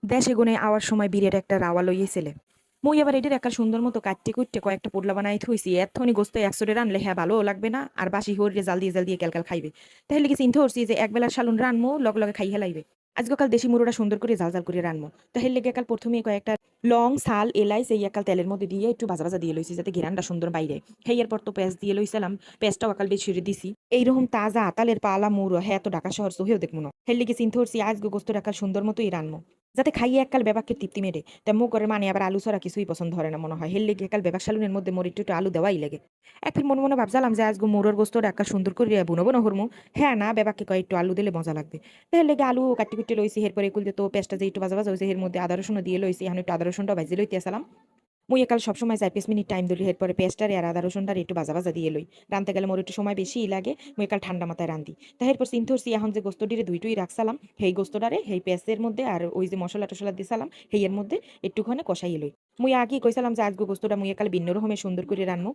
দেশে গুনে আওয়ার সময় বিরাট একটা রাওয়া লইয়েছিলে। মুই আবার এটার একাল সুন্দর মতো কাটতে কুটতে কয়েকটা পোডলা বানাই থুইছি এতনি গোস্ত একশোটে রানলে হ্যাঁ ভালোও লাগবে না আর বাসি হরিয়ে জাল দিয়ে ক্যালকাল খাইবে। তাহলে কি চিন্তা করছি যে এক বেলার শালুন রানমো লগে লগে খাই হেলাইবে। আজকাল দেশি মুড়োটা সুন্দর করে জাল করে রানমো। তাহলে লেগে কাল প্রথমে কয়েকটা লং সাল এলাই সেই একাল তেলের মধ্যে দিয়ে একটু ভাজা ভাজা দিয়ে লইছি যাতে ঘেরানটা সুন্দর বাইরে। হেয়ার পর তো পেঁয়াজ দিয়ে লইছিলাম, পেঁয়াজটাও আকাল বেশি ছিঁড়ে দিছি। এইরকম তাজা আতালের পালা মুড়ো হ্যাঁ তো ঢাকা শহর সহেও দেখবো না। হেললে কি চিন্তা করছি আজকে গোস্ত রাখাল সুন্দর মতোই রানমো যাতে খাইয়ে এককাল বেবাককে তৃপ্তি মেরে। তা মুখ করে মানে আবার আলু ছাড়া কিছুই পছন্দ ধরে না মনে হয়। হেললে কি একাল বেবাক সালুনের মধ্যে মোর একটু আলু দেওয়াই লাগে। এক ফির মনে মনে ভাবছিলাম যে আজকে মোরর গোস্ত একা সুন্দর করে বুনো বুনো হরমু। হ্যাঁ না বেবাককে কয় একটু আলু দিলে মজা লাগবে। তাহলে লেগে আলু কাটি কুটি লইছি এরপরে একুল দিয়ে তো পেঁয়াজটা যে একটু ভাজা ভাজা হয়েছে এর মধ্যে আদা রসুন দিয়ে লইছি এখন একটু আদা রসুনটা ভাজি লইতে আসলাম। মুই একাল সবসময় 4-5 মিনিট টাইম ধরি এরপরে পেঁয়াজটারে আর আদা রসুনটার একটু ভাজা ভাজা দিয়ে লই। রানতে গেলে মোর একটু সময় বেশিই লাগে। মুই একাল ঠান্ডা মাথায় রান্ধি। তা এরপর চিন্তা করছি এখন যে গোস্তটিরে দুইটুই রাখসালাম সেই গোস্তটারে সেই পেঁয়াজের মধ্যে আর ওই যে মশলা টশলা দিসালাম সেই এর মধ্যে একটুখানি কষাই লই। মুই আগেই কইসালাম যে আজকে গোস্তটা মুই একাল ভিন্ন রকমের সুন্দর করে রান্নু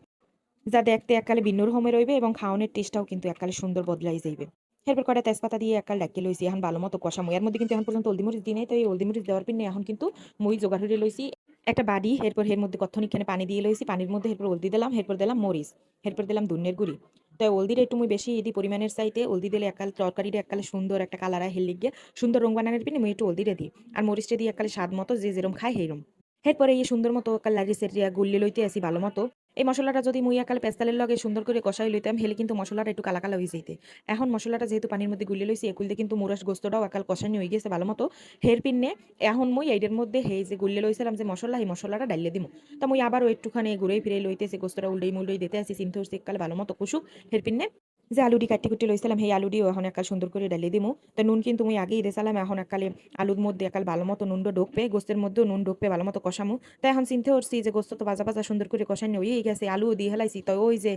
যা দেখতে এককালে ভিন্ন রকমের রইবে এবং খাওয়ানোর টেস্টটাও কিন্তু এককালে সুন্দর বদলাই যাইবে। এরপর কয়টা তেজপাতা দিয়ে এককাল ডাকি লইছি এখন ভালো মতো কষামু। এর মধ্যে কিন্তু এখন পর্যন্ত হলদিমরিচ দিই নাই, তো এই হলদিমরিচ দেওয়ার পিনে এখন কিন্তু মই জোগাড় হয়ে লইছি একটা বাড়ি। এরপর এর মধ্যে কতখানি পানি দিয়ে লইছি, পানির মধ্যে এরপর হলদি দিলাম, এরপর দিলাম মরিচ, এরপর দিলাম ধনিয়ার গুঁড়ি। তাই হলদিটা একটু মুই বেশি ইদি পরিমাণের চাইতে হলদি দিলে এককাল তরকারিটা এককালে সুন্দর একটা কালার হয় হেল লিগে সুন্দর রং বানানোর পিনে মুই একটু হলদিটা দিই আর মরিচটা দিয়ে এককালে স্বাদ মতো যে যেরম খায় সেইরম। এরপরে এই সুন্দর মতো একাল লাড়ি সেরিয়া গুল্লি লইতে আসি ভালো মতো। এই মসলাটা যদি মুই একাল পেস্তালের লগে সুন্দর করে কষাই লইতাম হেলে কিন্তু মসলাটা একটু কালা কালা হয়ে যাইতে। এখন মসলাটা যেহেতু পানির মধ্যে গুলি লইছি একুল দিয়ে কিন্তু মুরাস গোস্তটাও একাল কষানি হয়ে গেছে ভালো মতো। হের পিনে এখন মুই এইটার মধ্যে হেই যে গুল্লি লইছিলাম যে মসলা এই মসলাটা ডাইলে দিমু। তা মুই আবারও একটুখানি ঘুরে ফিরে লইতেছি গোস্তটা উল্ডেই মুল্ডেই দিতে আসি চিন্তা করছি একাল ভালো মতো কুসুক। হের পিনে যে আলুটি কাটি কুটি লইছিলাম সেই আলুটিও এখন একাল সুন্দর করে ডালিয়ে দিমু। তা নুন কিন্তু মুই আগেই দিয়েছিলাম এখন একালে আলুর মধ্যে একাল ভালো মতো নুনটা ঢুকবে গোস্তের মধ্যেও নুন ঢুকবে ভালো মতো কষামু। তাই এখন চিন্তা করছি যে গোস্ত তো ভাজা ভাজা সুন্দর করে কষানি হয়েই গেছে আলুও দিয়ে হেলাইছি তো ওই যে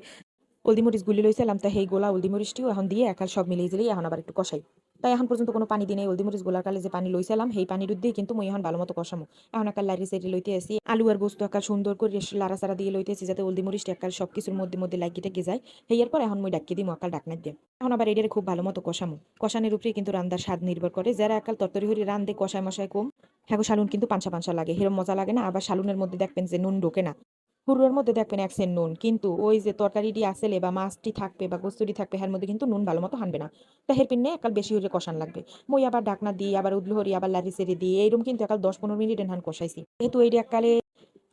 হলদিমরিচ গুলি লইছিলাম তা সেই গোলা হলদিমরিচটিও এখন দিয়ে একাল সব মিলিয়ে দিলেই এখন আবার একটু কষাই। তাই এখন পর্যন্ত কোনো পানি দিই নাই, হলদিমরিচ গোলার কালে যে পানি লইছিলাম সেই পানির দিয়ে কিন্তু মুই এখন ভালো মতো কষামো। এখন একাল লাড়ি সাইডে লইতে আসি আলু আর গোস্ত একাল সুন্দর করে লাড়া চাড়া দিয়ে লইতেছি যাতে হলদিমরিচটা একাল সব কিছুর মধ্যে মধ্যে লাগিয়ে টেকে যায়। হেয়ার পর এখন মুই ডাকিয়ে দিমু একাল ডাকনা দিয়ে। এখন আবার এটারে খুব ভালো মতো কষামো। কষানোর উপরে কিন্তু রান্দার স্বাদ নির্ভর করে, যারা একাল তরতরি হরি রান্ধে কষায় মশায় কম হ্যাঁ শালুন কিন্তু পাঞ্চা পাঞ্চা লাগে হেরম মজা লাগে না। আবার শালুনের মধ্যে দেখবেন যে নুন ঢোকে না, হুড়োর মধ্যে দেখবেন এক সের নুন কিন্তু ওই যে তরকারিটি আসলে বা মাছটি থাকবে বা গোস্তটি থাকবে এর মধ্যে কিন্তু নুন ভালো মতো হানবে না। তা হের পিনে একাল বেশি হলে কষান লাগবে। মই আবার ডাকনা দিই আবার উদলহরি আবার লারি সেরি দিই এইরকম কিন্তু একাল 10-15 মিনিট এনহান কষাইছি যেহেতু এই একালে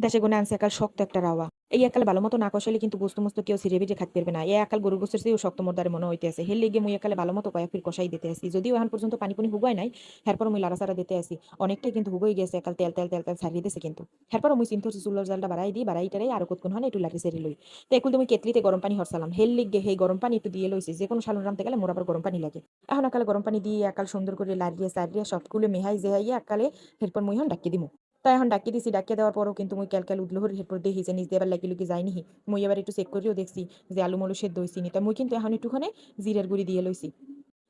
দেশে গুনে আনছে একাল শক্ত একটা রাওয়া। এই একালে ভালো মতো না কষাইলে কিন্তু গোস্ত মোস্ত কেউ ছিঁড়ে বিটে খাইতে পারবে না। এই একাল গরু গোস্তের চেয়েও শক্ত মোর্দারে মনে হইতে আছে হের লেগে মুই একালে ভালো মতো কয়েক ফির কষাই দিতে আসি যদিও এখন পর্যন্ত পানি পুনি হুগায় নাই। এরপর মুই লাড়া সারা দিতে আসি অনেকটাই কিন্তু হুগই গেছে একাল তেল তেল তেল তেল ছাড়িয়ে দিয়েছে কিন্তু। এরপর মুই চিন্তা করছি চুলোর জালটা বাড়াই দিই বাড়াইটারে আর কতক্ষণ হয় একটু লাড়ি সেরি লই। তো একুল তুমি কেতলিতে গরম পানি হরসালাম হেল লিগে সেই গরম পানি একটু দিয়ে লইছি যে কোনো সালন রানতে গেলে মোর আবার গরম পানি লাগে। এখন একালে গরম পানি দিয়ে একাল সুন্দর করে লাড়িয়ে সারিয়ে সবগুলো মেহাই জেহাইয়া একালে এরপর মুই হন ডাকি দিমু। তাই এখন ডাকি দিছি ডাকিয়ে দেওয়ার পরও কিন্তু মুই ক্যালকাল উঠলোহর এরপর দেখি যে নিজ দিয়ে এবার লাগি লুকি যায়নি। মুই এবার একটু চেক করেও দেখছি যে আলু মলু সেদ্ধ হইছি নি, তা মুই কিন্তু এখন একটুখানে জিরের গুঁড়ি দিয়ে লইছি।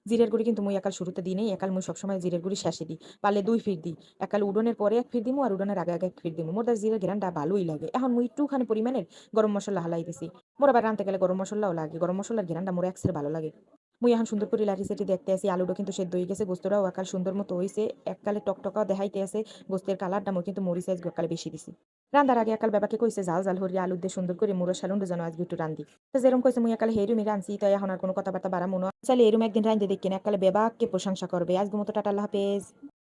জিরের গুঁড়ি কিন্তু মুই একাল শুরুতে দিই নেই, একাল মুই সবসময় জিরের গুঁড়ি শেষে দিই, পারলে 2 ফির দিই। একাল উডনের পরে 1 ফির দিমু আর উডনের আগে আগে 1 ফির দিমু। মোর তার জিরের ঘেরানটা ভালোই লাগে। এখন মুই একটুখানি পরিমাণের গরম মসলা হালাই দিছি। মোর আবার রানতে গেলে গরম মসলাও লাগে, গরম মসলার ঘেরানটা মোর একসের ভালো লাগে। মুই এখন সুন্দর করে লাড়ি সেটি দেখতে আসি আলুটা কিন্তু সেদ্ধ হয়ে গেছে গোস্তটাও একাল সুন্দর মতো হইছে এককালে টকটকাও দেখাইতে আছে। গোস্তের কালারটা মুই কিন্তু মরিচ আজকে একালে বেশি দিছি। রান্দার আগে একাল বাবাকে কইছে জাল জাল হরিয়া আলু দিয়ে সুন্দর করে মুড়ো সালুন্ড যেন আজকে একটু রান্ধি। তো যেরকম কইছে মুই একালে হেরুমি রানছি তাই এখন আর কোনো কথাবার্তা বাড়ামু না। চাইলে এরুম একদিন রান্ধে দেখেন একালে বেবাককে প্রশংসা করবে। আজকের মতো টাটা আল্লাহ হাফেজ।